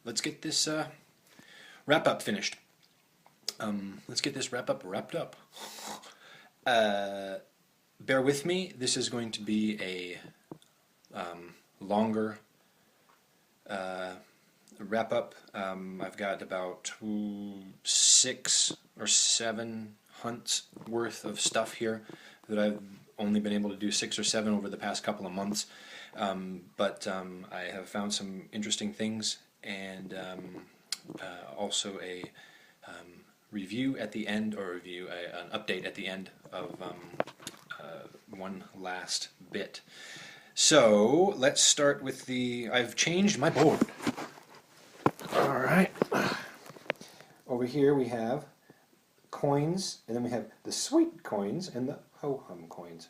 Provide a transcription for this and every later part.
let's get this wrap-up finished. Let's get this wrapped up. Bear with me. This is going to be a longer wrap-up. I've got about 6 or 7 hunts worth of stuff here that I've only been able to do 6 or 7 over the past couple of months. But I have found some interesting things, and also a review at the end, or an update at the end of one last bit. So let's start with I've changed my board. Alright. Over here we have coins, and then we have the sweet coins and the ho-hum coins.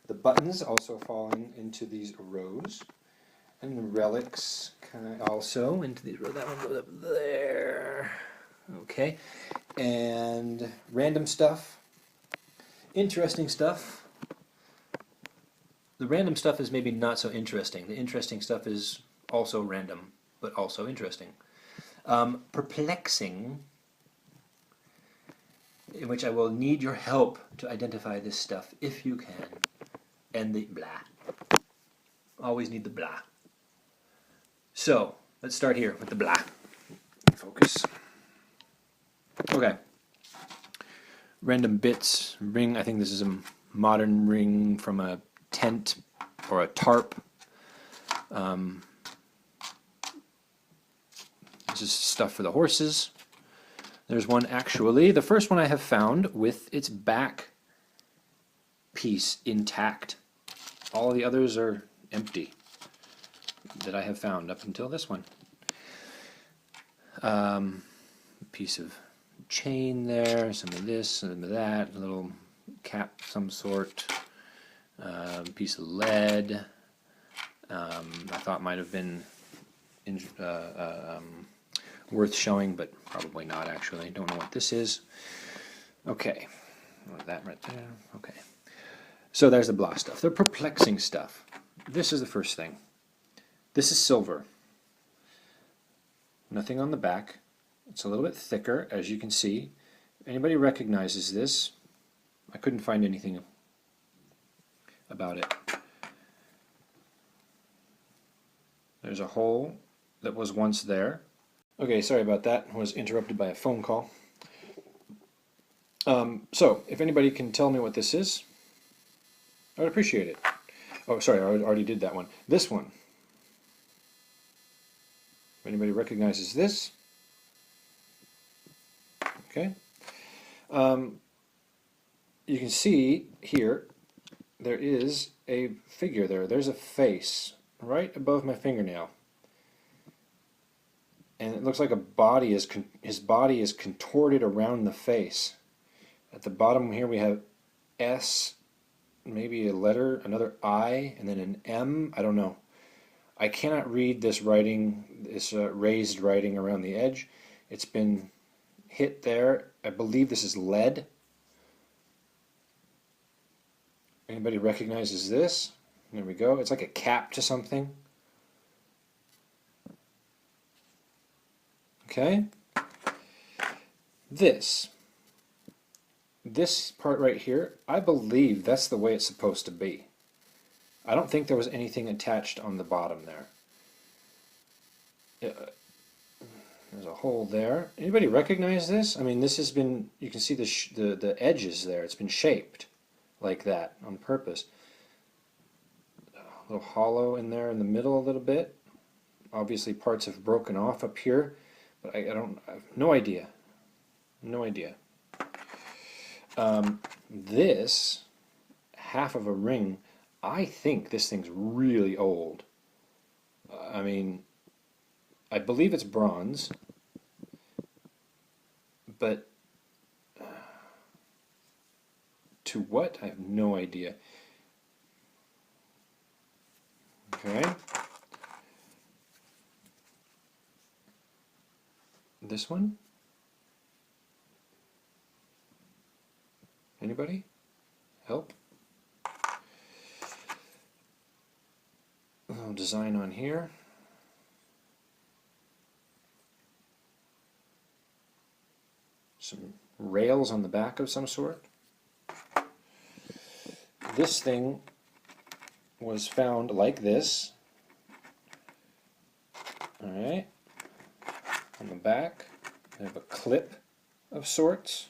The buttons also falling into these rows, and the relics also into these rows. That one goes up there. Okay, and random stuff, interesting stuff. The random stuff is maybe not so interesting. The interesting stuff is also random, but also interesting. Perplexing, in which I will need your help to identify this stuff, if you can. And the blah. Always need the blah. So, let's start here with the blah. Focus. Okay. Random bits. Ring. I think this is a modern ring from a tent or a tarp. This is stuff for the horses. There's one actually, the first one I have found with its back piece intact. All the others are empty that I have found up until this one. A piece of chain there, some of this, some of that, a little cap of some sort, piece of lead. I thought might have been worth showing, but probably not actually. Don't know what this is. Okay, that right there. Okay. So there's the blah stuff. The perplexing stuff. This is the first thing. This is silver. Nothing on the back. It's a little bit thicker, as you can see. If anybody recognizes this, I couldn't find anything about it. There's a hole that was once there. Okay, sorry about that. I was interrupted by a phone call. So, if anybody can tell me what this is, I would appreciate it. Oh, sorry, I already did that one. This one. If anybody recognizes this. Okay. You can see here, there is a figure there. There's a face right above my fingernail. And it looks like his body is contorted around the face. At the bottom here we have S, maybe a letter, another I, and then an M. I don't know. I cannot read this writing, this raised writing around the edge. It's been hit there. I believe this is lead. Anybody recognizes this? There we go. It's like a cap to something. Okay. This part right here, I believe that's the way it's supposed to be. I don't think there was anything attached on the bottom there. There's a hole there. Anybody recognize this? I mean, this has been, you can see the edges there. It's been shaped like that on purpose. A little hollow in there in the middle a little bit. Obviously parts have broken off up here, but I have no idea. No idea. This half of a ring, I think this thing's really old. I mean, I believe it's bronze, but to what? I have no idea. Okay. This one? Anybody? Help? A little design on here. some rails on the back of some sort. This thing was found like this. Alright. On the back, I have a clip of sorts.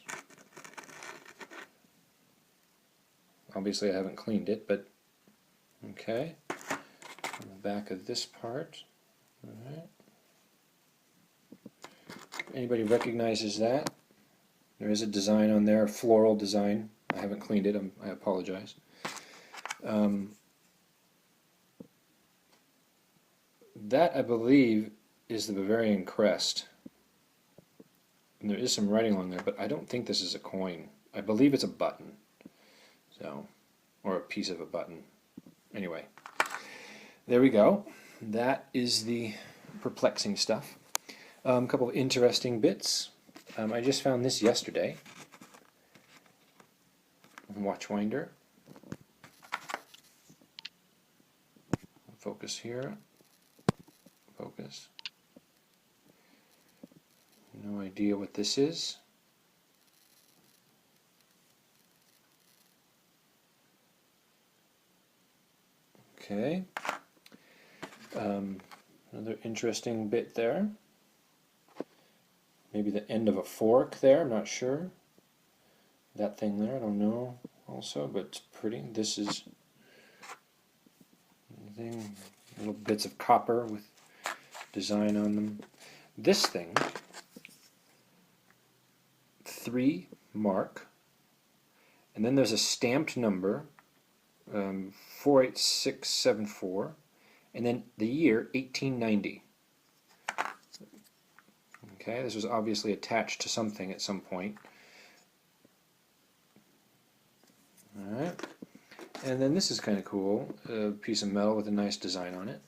Obviously I haven't cleaned it, but okay. On the back of this part. Alright. Anybody recognizes that? There is a design on there, a floral design. I haven't cleaned it, I apologize. That, I believe, is the Bavarian crest. And there is some writing along there, but I don't think this is a coin. I believe it's a button. So, or a piece of a button. Anyway, there we go. That is the perplexing stuff. A couple of interesting bits. I just found this yesterday. Watch winder. Focus here. Focus. No idea what this is. Okay. Another interesting bit there. Maybe the end of a fork there, I'm not sure. That thing there, I don't know also, but it's pretty. This is little bits of copper with design on them. This thing, 3 mark, and then there's a stamped number, 48674, and then the year 1890. Okay, this was obviously attached to something at some point. Alright, and then this is kind of cool, a piece of metal with a nice design on it.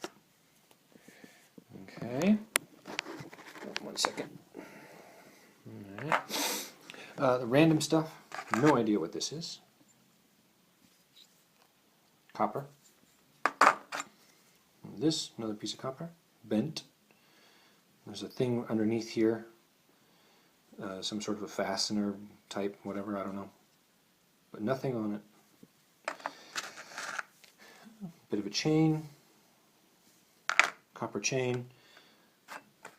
Okay, 1 second. Alright, the random stuff, no idea what this is. Copper. This, another piece of copper, bent. There's a thing underneath here, some sort of a fastener type, whatever, I don't know. But nothing on it. Bit of a chain, copper chain,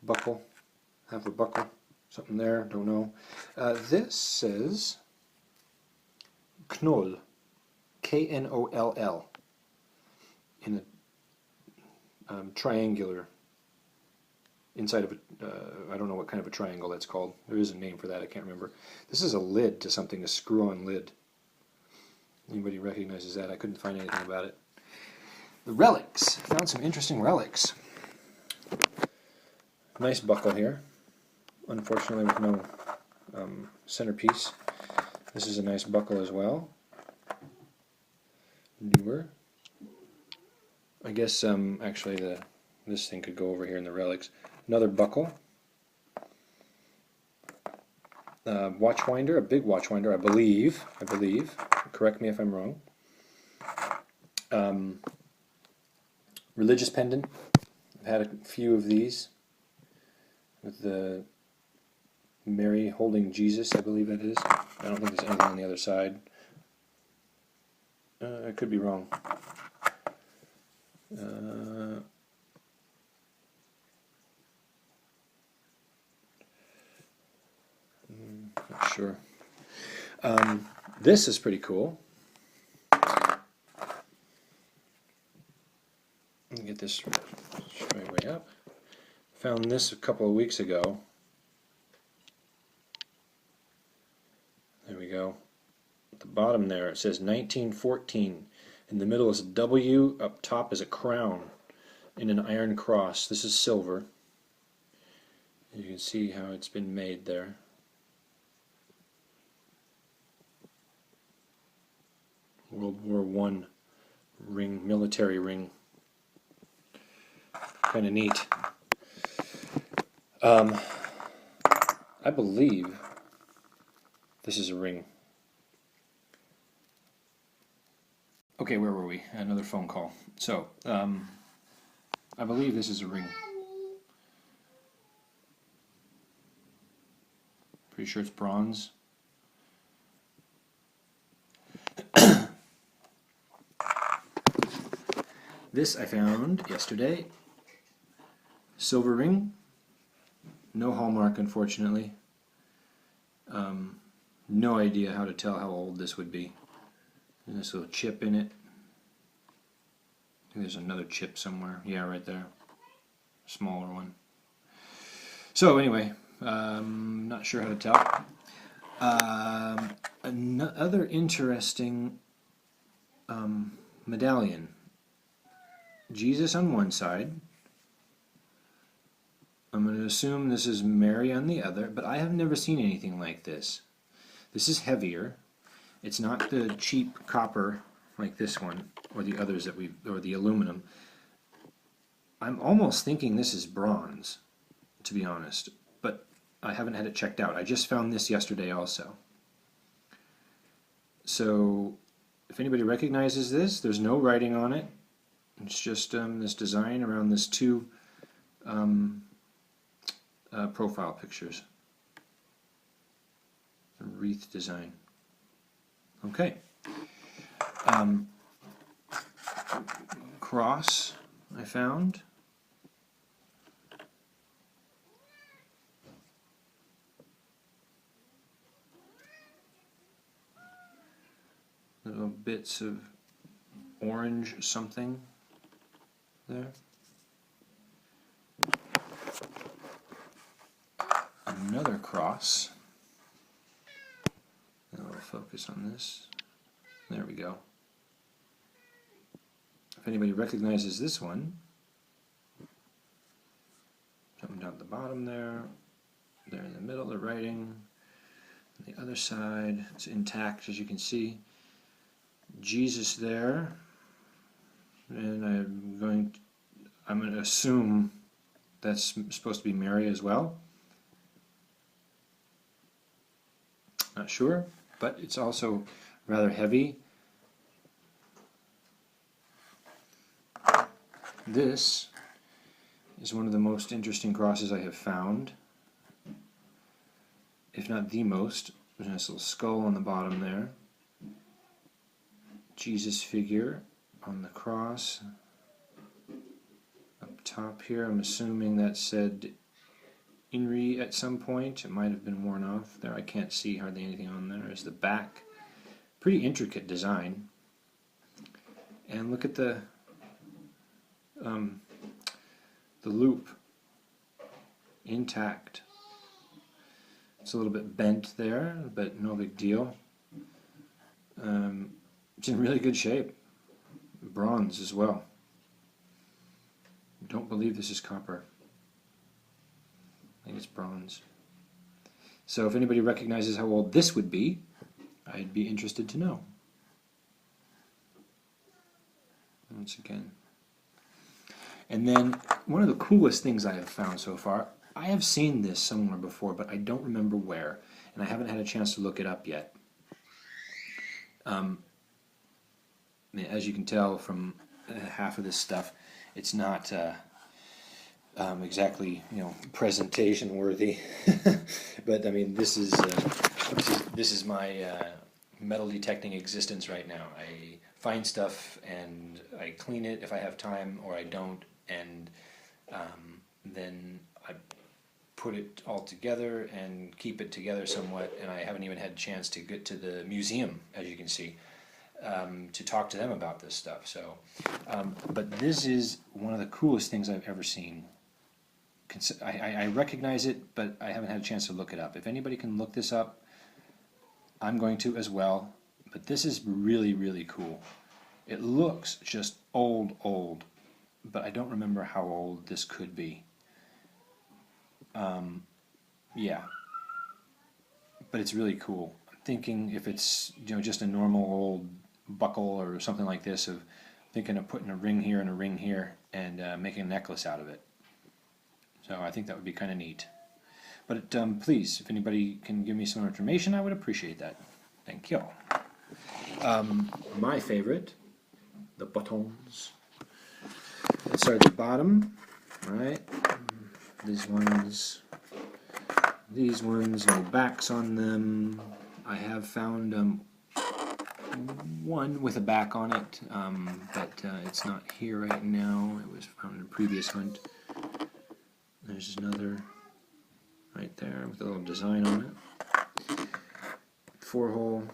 buckle, half a buckle, something there, don't know. This says Knoll, K-N-O-L-L, in a triangular, inside of a, I don't know what kind of a triangle that's called. There is a name for that, I can't remember. This is a lid to something, a screw-on lid. Anybody recognizes that? I couldn't find anything about it. The relics. Found some interesting relics. Nice buckle here. Unfortunately with no centerpiece. This is a nice buckle as well. Newer. I guess actually this thing could go over here in the relics. Another buckle. Watch winder, a big watch winder, I believe. Correct me if I'm wrong. Religious pendant. I've had a few of these with the Mary holding Jesus, I believe that is. I don't think there's anything on the other side. I could be wrong. Not sure. This is pretty cool. Let me get this straight way up. Found this a couple of weeks ago. There we go. At the bottom there it says 1914. In the middle is a W, up top is a crown in an iron cross. This is silver. You can see how it's been made there. World War I ring, military ring. Kind of neat. I believe this is a ring. Okay, where were we? Another phone call. So, I believe this is a ring. Pretty sure it's bronze. This I found yesterday. Silver ring. No hallmark, unfortunately. No idea how to tell how old this would be. There's this little chip in it. I think there's another chip somewhere. Yeah, right there. Smaller one. So anyway, not sure how to tell. Another interesting medallion. Jesus on one side. I'm going to assume this is Mary on the other, but I have never seen anything like this. This is heavier. It's not the cheap copper like this one, or the others that or the aluminum. I'm almost thinking this is bronze, to be honest, but I haven't had it checked out. I just found this yesterday also. So, if anybody recognizes this, there's no writing on it. It's just this design around this two profile pictures. A wreath design. Okay. Cross I found. Little bits of orange something there. Another cross. And I'll focus on this. There we go. If anybody recognizes this one, something down at the bottom there, there in the middle, the writing. On the other side, it's intact, as you can see. Jesus there, and I'm going to assume that's supposed to be Mary as well. Not sure, but it's also rather heavy. This is one of the most interesting crosses I have found, if not the most. There's a nice little skull on the bottom there. Jesus figure on the cross. Up top here, I'm assuming that said Inri at some point. It might have been worn off there. I can't see hardly anything on there. There's the back. Pretty intricate design. And look at the loop. Intact. It's a little bit bent there, but no big deal. It's in really good shape. Bronze as well. Don't believe this is copper. I think it's bronze. So if anybody recognizes how old this would be, I'd be interested to know. Once again. And then one of the coolest things I have found so far, I have seen this somewhere before, but I don't remember where, and I haven't had a chance to look it up yet. As you can tell from half of this stuff, it's not exactly, presentation worthy. But I mean, this is my metal detecting existence right now. I find stuff and I clean it if I have time, or I don't, and then I put it all together and keep it together somewhat. And I haven't even had a chance to get to the museum, as you can see, to talk to them about this stuff. So, but this is one of the coolest things I've ever seen. I recognize it, but I haven't had a chance to look it up. If anybody can look this up, I'm going to as well. But this is really, really cool. It looks just old, but I don't remember how old this could be. Yeah, but it's really cool. I'm thinking if it's just a normal old buckle or something like this, of thinking of putting a ring here and a ring here and making a necklace out of it. So I think that would be kind of neat. But please, if anybody can give me some information, I would appreciate that. Thank you. My favorite, the buttons. Let's start at the bottom, right? These ones These ones, no backs on them. I have found one with a back on it, but it's not here right now. It was found in a previous hunt. There's another right there with a little design on it. 4-hole.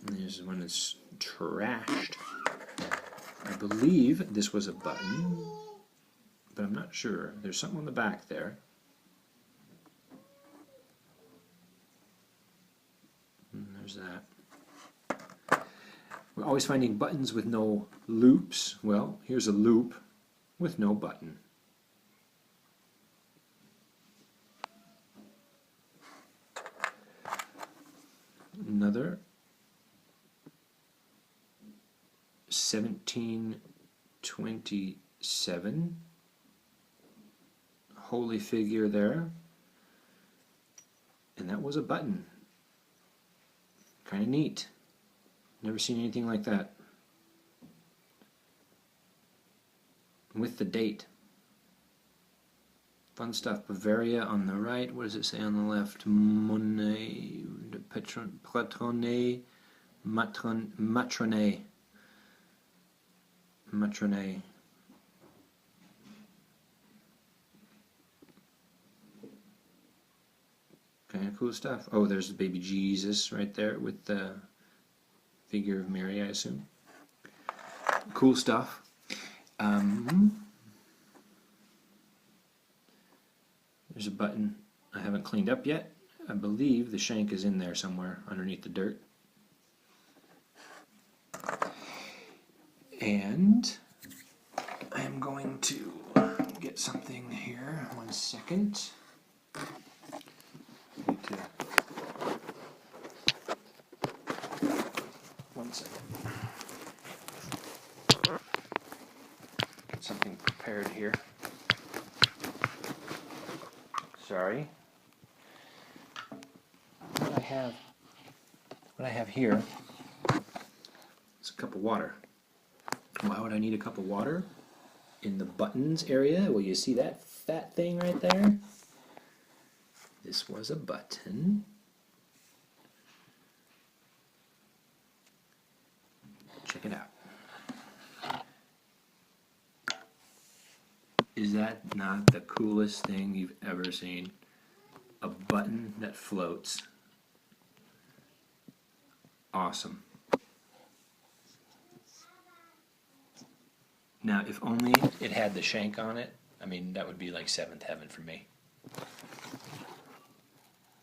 There's one that's trashed. I believe this was a button, but I'm not sure. There's something on the back there. And there's that. We're always finding buttons with no loops. Well, here's a loop with no button. Another 1727 holy figure there, and that was a button. Kind of neat. Never seen anything like that. With the date. Fun stuff. Bavaria on the right. What does it say on the left? Monet, Patrone, Matrone. Matrone. Kind of cool stuff. Oh, there's the baby Jesus right there with the figure of Mary, I assume. Cool stuff. There's a button I haven't cleaned up yet. I believe the shank is in there somewhere underneath the dirt. And I am going to get something here. 1 second. Need to. 1 second. Get something prepared here. Sorry. What I have here is a cup of water. Why would I need a cup of water? In the buttons area, well, you see that fat thing right there? This was a button. Check it out. Is that not the coolest thing you've ever seen? A button that floats. Awesome. Now, if only it had the shank on it, I mean, that would be like seventh heaven for me.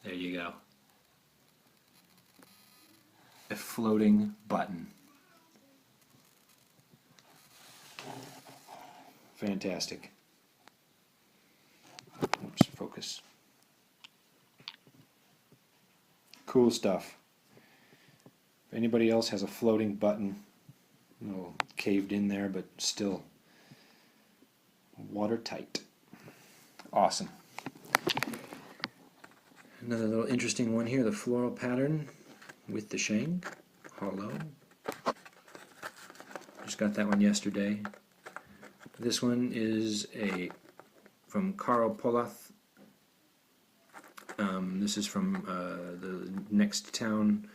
There you go. A floating button. Fantastic. Oops, focus. Cool stuff. If anybody else has a floating button, a little caved in there, but still watertight. Awesome. Another little interesting one here, the floral pattern with the shank, hollow. Just got that one yesterday. This one is from Karl Polath. This is from the next town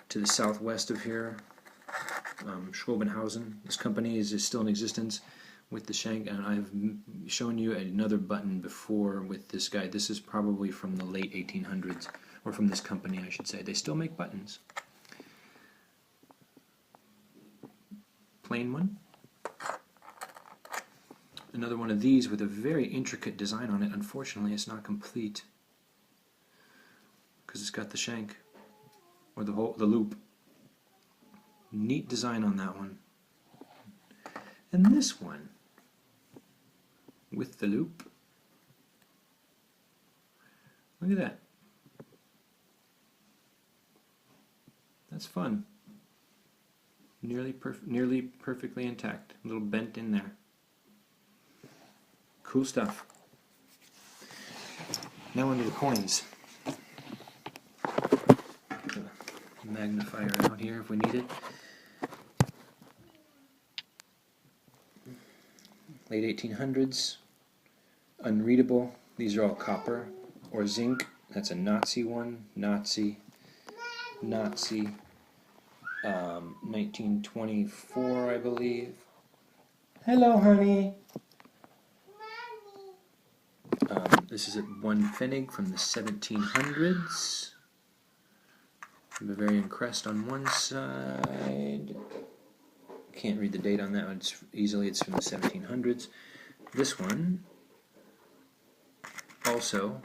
to the southwest of here, Schwobenhausen. This company is still in existence with the shank, and I've shown you another button before with this guy. This is probably from the late 1800s, or from this company, I should say. They still make buttons. Plain one. Another one of these with a very intricate design on it. Unfortunately, it's not complete because it's got the shank or the loop. Neat design on that one. And this one with the loop. Look at that. That's fun. Nearly perfectly intact. A little bent in there. Cool stuff. Now onto the coins. Put the magnifier out here if we need it. Late 1800s. Unreadable. These are all copper. or zinc. That's a Nazi one. Nazi. 1924, I believe. Hello, honey. This is one Pfennig from the 1700s. Bavarian crest on one side. Can't read the date on that one easily. It's from the 1700s. This one also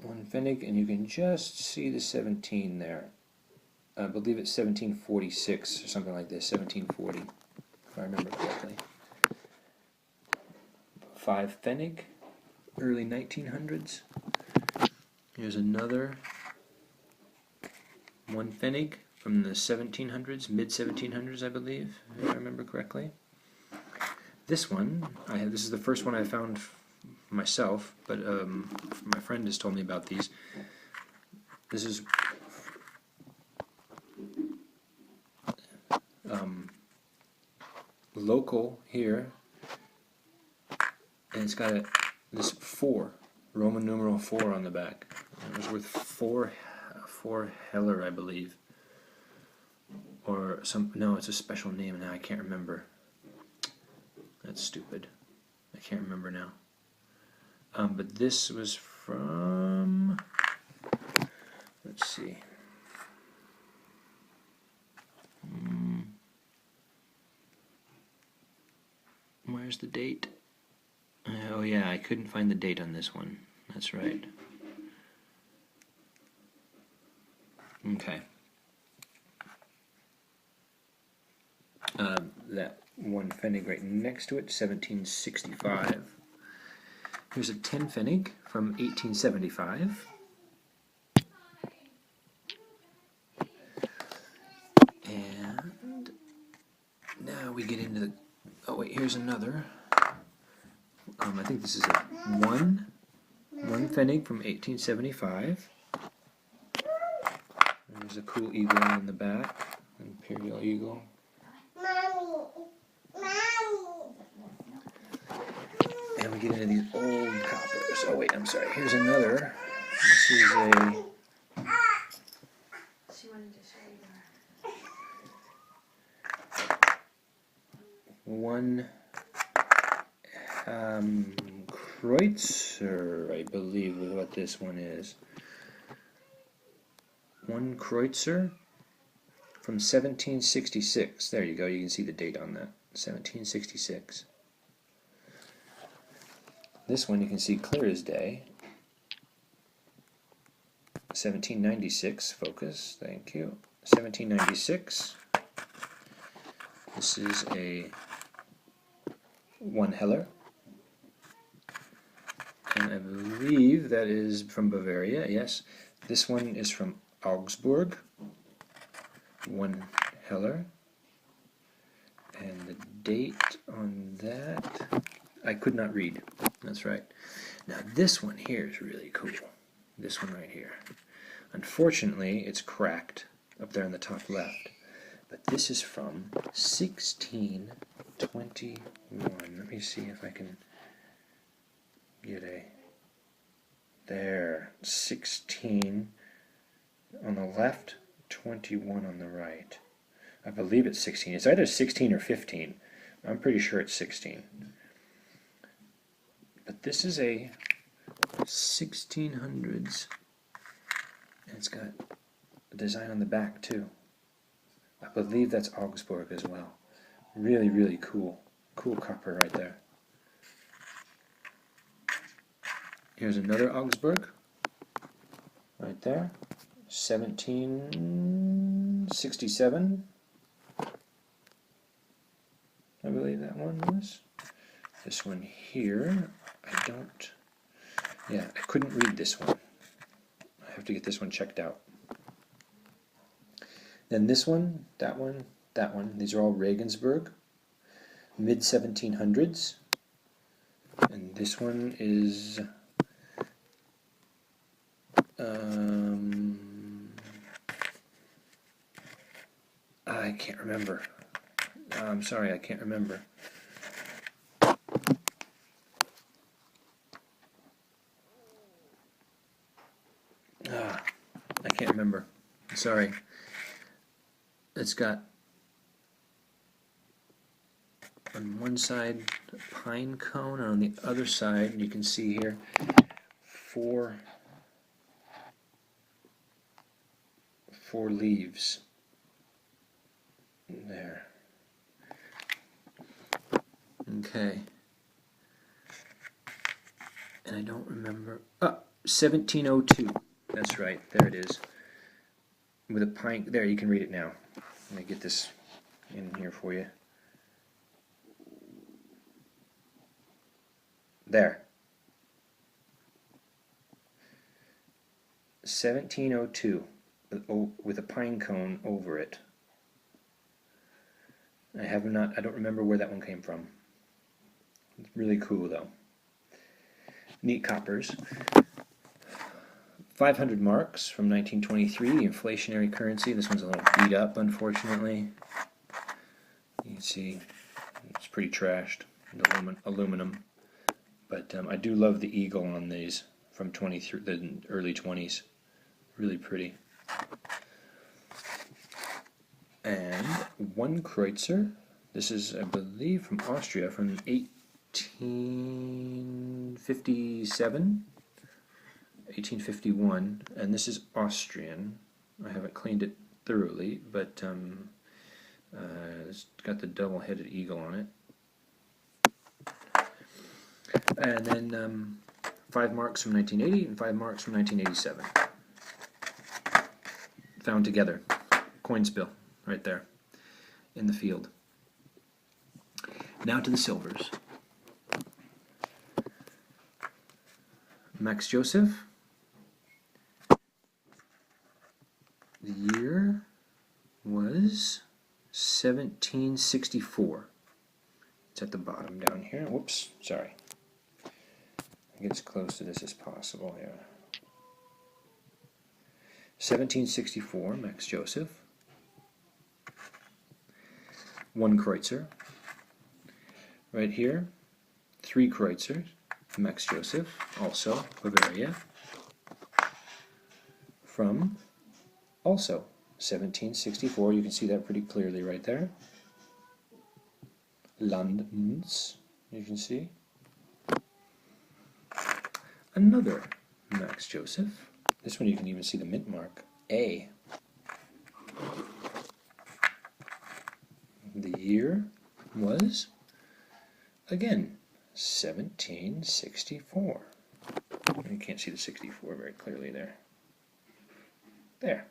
one Pfennig, and you can just see the 17 there. I believe it's 1746 or something like this, 1740, if I remember correctly. 5 Pfennig, early 1900s. Here's another 1 Pfennig from the 1700s, mid 1700s, I believe, if I remember correctly. This one, this is the first one I found myself, but my friend has told me about these. This is local here, and it's got this 4, Roman numeral 4 on the back. It was worth 4 Heller, I believe, or some. No, it's a special name now. I can't remember. That's stupid. I can't remember now. But this was from. Let's see. Where's the date? Oh yeah, I couldn't find the date on this one. That's right. Okay. That 1 Pfennig right next to it, 1765. Here's a 10 Pfennig from 1875. And now we get into the. Oh wait, here's another. I think this is a 1 Pfennig from 1875. There's a cool eagle in the back, imperial eagle. And we get into these old coppers. Oh wait, I'm sorry. Here's another. This is a. She wanted to show you One Kreutzer, I believe is what this one is. 1 Kreutzer from 1766. There you go, you can see the date on that. 1766. This one you can see clear as day. 1796, focus, thank you. 1796. This is a 1 Heller. And I believe that is from Bavaria, yes. This one is from Augsburg. 1 Heller. And the date on that, I could not read. That's right. Now this one here is really cool. This one right here. Unfortunately, it's cracked up there in the top left. But this is from 1621. Let me see if I can get a. There. 16 on the left, 21 on the right. I believe it's 16. It's either 16 or 15. I'm pretty sure it's 16. But this is a 1600s. And it's got a design on the back too. I believe that's Augsburg as well. Really, really cool. Cool copper right there. Here's another Augsburg. Right there. 1767. I believe that one was. This one here, I don't. Yeah, I couldn't read this one. I have to get this one checked out. Then this one, that one, that one. These are all Regensburg, mid 1700s. And this one is I can't remember. I'm sorry, I can't remember. Sorry. It's got on one side a pine cone, and on the other side you can see here four leaves. There. Okay. And I don't remember. 1702. That's right. There it is. With a pine. There, you can read it now. Let me get this in here for you. There. 1702. With a pine cone over it. I don't remember where that one came from. It's really cool though. Neat coppers. 500 marks from 1923, the inflationary currency. This one's a little beat up, unfortunately. You can see it's pretty trashed, aluminum. But I do love the eagle on these from the early 20s. Really pretty. And one Kreutzer. This is, I believe, from Austria, from 1857, 1851, and this is Austrian. I haven't cleaned it thoroughly, but it's got the double-headed eagle on it. And then 5 marks from 1980 and 5 marks from 1987. Found together. Coin spill, right there, in the field. Now to the silvers. Max Joseph. The year was 1764. It's at the bottom down here. Whoops, sorry. I'll get as close to this as possible here. 1764, Max Joseph. 1 Kreutzer. Right here, 3 Kreutzers, Max Joseph, also Bavaria, from also 1764. You can see that pretty clearly right there. Landmünz, you can see. Another Max Joseph. This one you can even see the mint mark, A. The year was, again, 1764. You can't see the 64 very clearly there. There.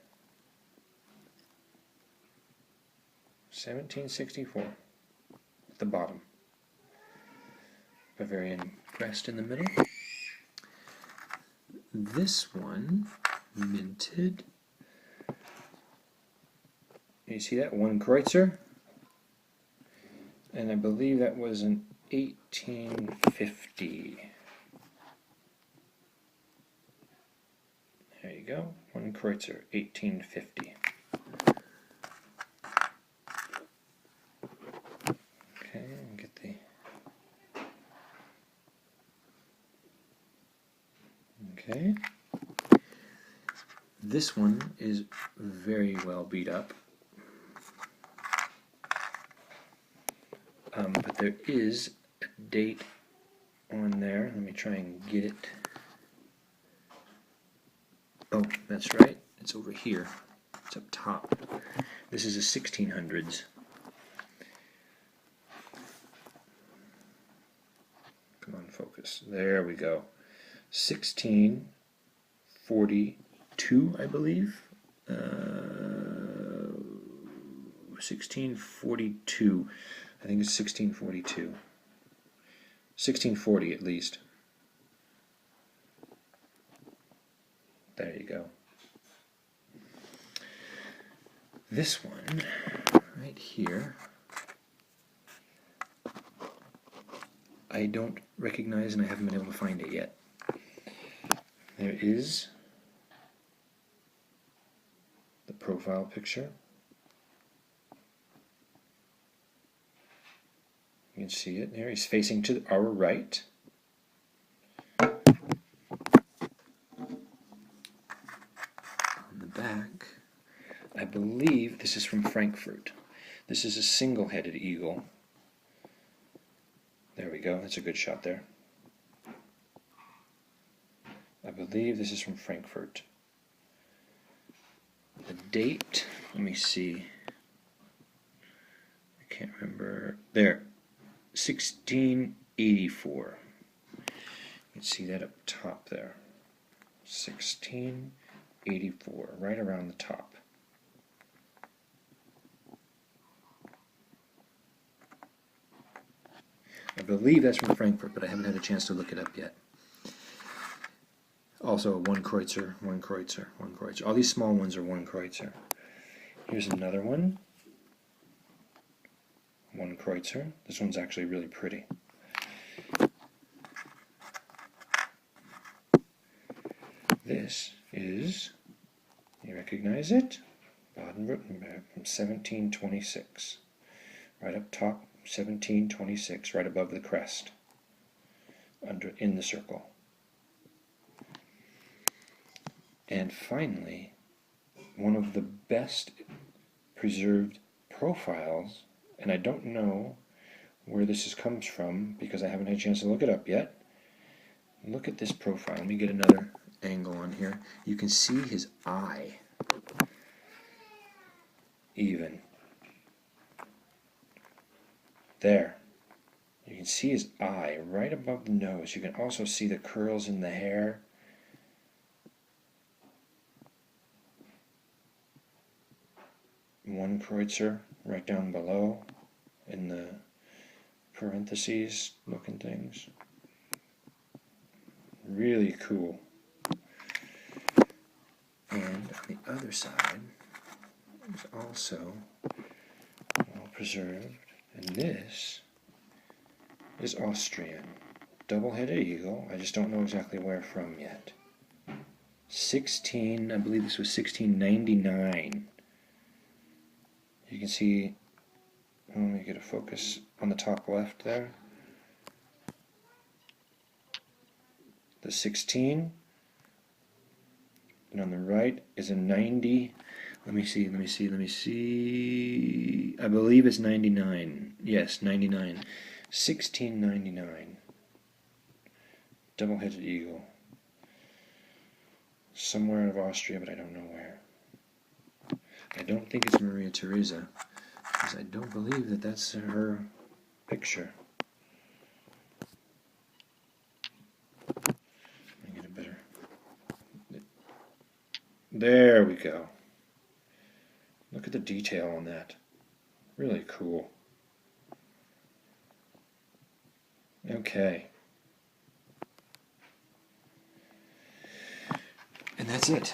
1764. At the bottom. Bavarian crest in the middle. This one, minted. You see that? 1 Kreutzer. And I believe that was an 1850. There you go, 1 Kreutzer, 1850. Okay, and get the. Okay. This one is very well beat up. But there is a date on there. Let me try and get it. Oh, that's right. It's over here. It's up top. This is a 1600s. Come on, focus. There we go. 1642, I believe. 1642. I think it's 1642. 1640 at least. There you go. This one, right here, I don't recognize and I haven't been able to find it yet. There is the profile picture. You can see it there. He's facing to our right. On the back, this is from Frankfurt. This is a single-headed eagle. There we go, that's a good shot there. I believe this is from Frankfurt. The date, let me see. I can't remember. There, 1684. You can see that up top there. 1684, right around the top. I believe that's from Frankfurt, but I haven't had a chance to look it up yet. Also, one Kreutzer, one Kreutzer, one Kreutzer. All these small ones are one Kreutzer. Here's another one. One Kreutzer. This one's actually really pretty. This is, you recognize it? Baden-Württemberg from 1726. Right up top, 1726, right above the crest, in the circle. And finally, one of the best preserved profiles, and I don't know where this comes from because I haven't had a chance to look it up yet. Look at this profile. Let me get another angle on here. You can see his eye. Even. There. You can see his eye right above the nose. You can also see the curls in the hair. One Kreutzer right down below in the parentheses looking things. Really cool. And on the other side is also well preserved. And this is Austrian. Double-headed eagle. I just don't know exactly where from yet. I believe this was 1699. You can see, let me get a focus on the top left there. The 16, and on the right is a 90. Let me see. I believe it's 99. Yes, 99. 1699. Double-headed eagle. Somewhere out of Austria, but I don't know where. I don't think it's Maria Theresa, because I don't believe that that's her picture. Let me get a better... There we go. Look at the detail on that. Really cool. Okay. And that's it.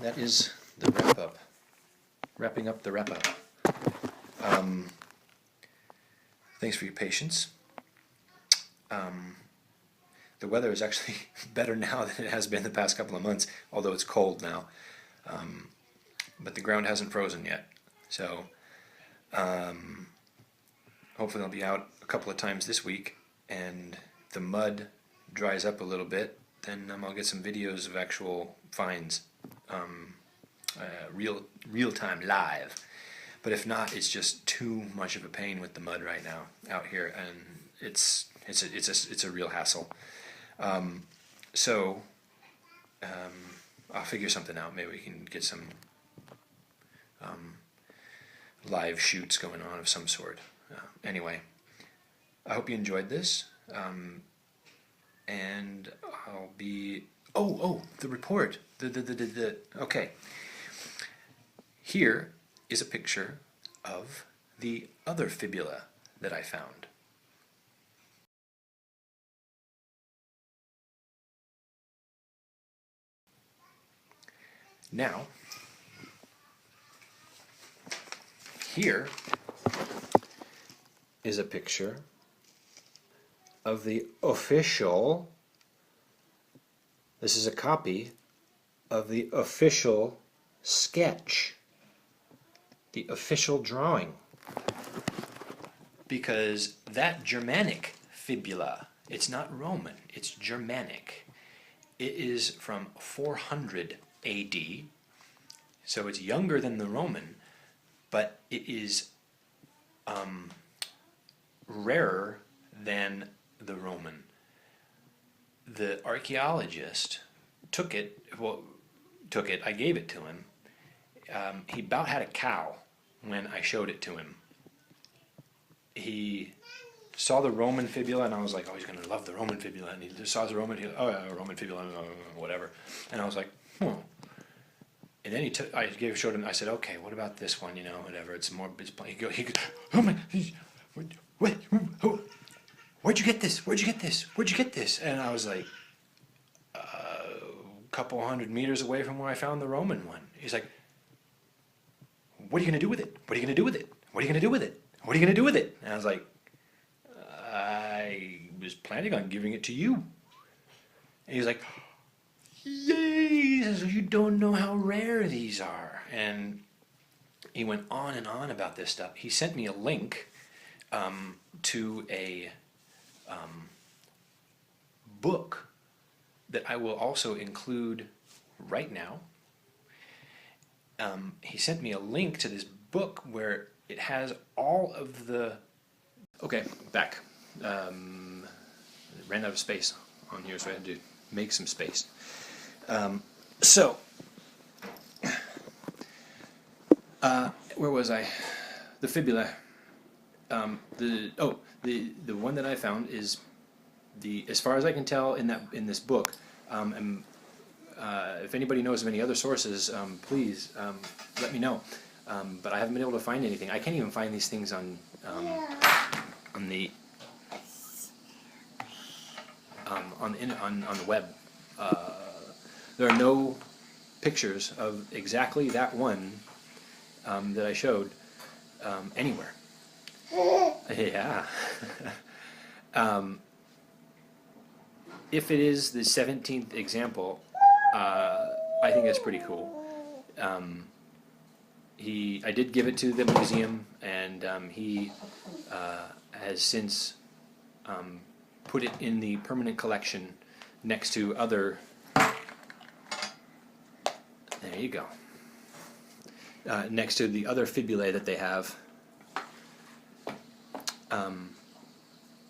That is the wrap-up. Wrapping up the wrap-up. Thanks for your patience. The weather is actually better now than it has been the past couple of months, although it's cold now. But the ground hasn't frozen yet. So hopefully I'll be out a couple of times this week, and the mud dries up a little bit, then I'll get some videos of actual finds. Real-time live. But if not, it's just too much of a pain with the mud right now out here, and it's a real hassle. So I'll figure something out. Maybe we can get some live shoots going on of some sort. Anyway, I hope you enjoyed this, and I'll be... Oh, the report. Okay. Here is a picture of the other fibula that I found. Now, here is a picture of the official... This is a copy of the official sketch, the official drawing. Because that Germanic fibula, it's not Roman, it's Germanic. It is from 400 AD, So it's younger than the Roman, but it is rarer than the Roman. The archaeologist took it, I gave it to him. He about had a cow when I showed it to him. He saw the Roman fibula, and I was like, oh, he's going to love the Roman fibula. And he just saw the Roman, oh yeah, Roman fibula, whatever. And I was like, And then showed him, I said, okay, what about this one, whatever, it's more, he goes, oh my, wait, where'd you get this? Where'd you get this? Where'd you get this? And I was like, a couple 100 meters away from where I found the Roman one. He's like, what are you going to do with it? What are you going to do with it? What are you going to do with it? What are you going to do with it? And I was like, I was planning on giving it to you. And he's like, yay! He says, you don't know how rare these are. And he went on and on about this stuff. He sent me a link to a book that I will also include right now. He sent me a link to this book where it has all of the... Okay, back. Ran out of space on here, so I had to make some space. Where was I? The fibula. The one that I found is as far as I can tell in this book. If anybody knows of any other sources, please let me know. But I haven't been able to find anything. I can't even find these things on the web. There are no pictures of exactly that one that I showed anywhere. Yeah. If it is the 17th example, I think that's pretty cool. I did give it to the museum, and he has since put it in the permanent collection next to other... There you go. Next to the other fibulae that they have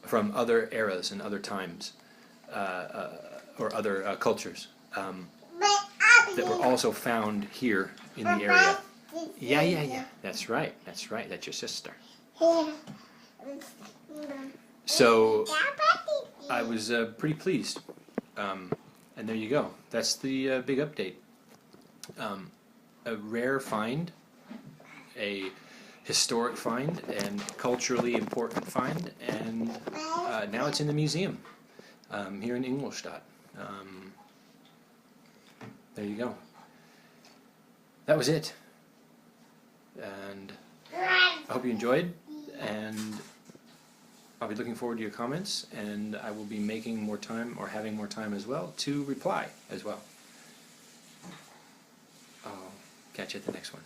from other eras and other times, or other cultures that were also found here in the area. Yeah. That's right. That's your sister. So I was pretty pleased. And there you go. That's the big update. A rare find, a historic find, and culturally important find, and now it's in the museum here in Ingolstadt. There you go. That was it. And I hope you enjoyed, and I'll be looking forward to your comments, and I will be making more time, or having more time as well, to reply as well. I'll catch you at the next one.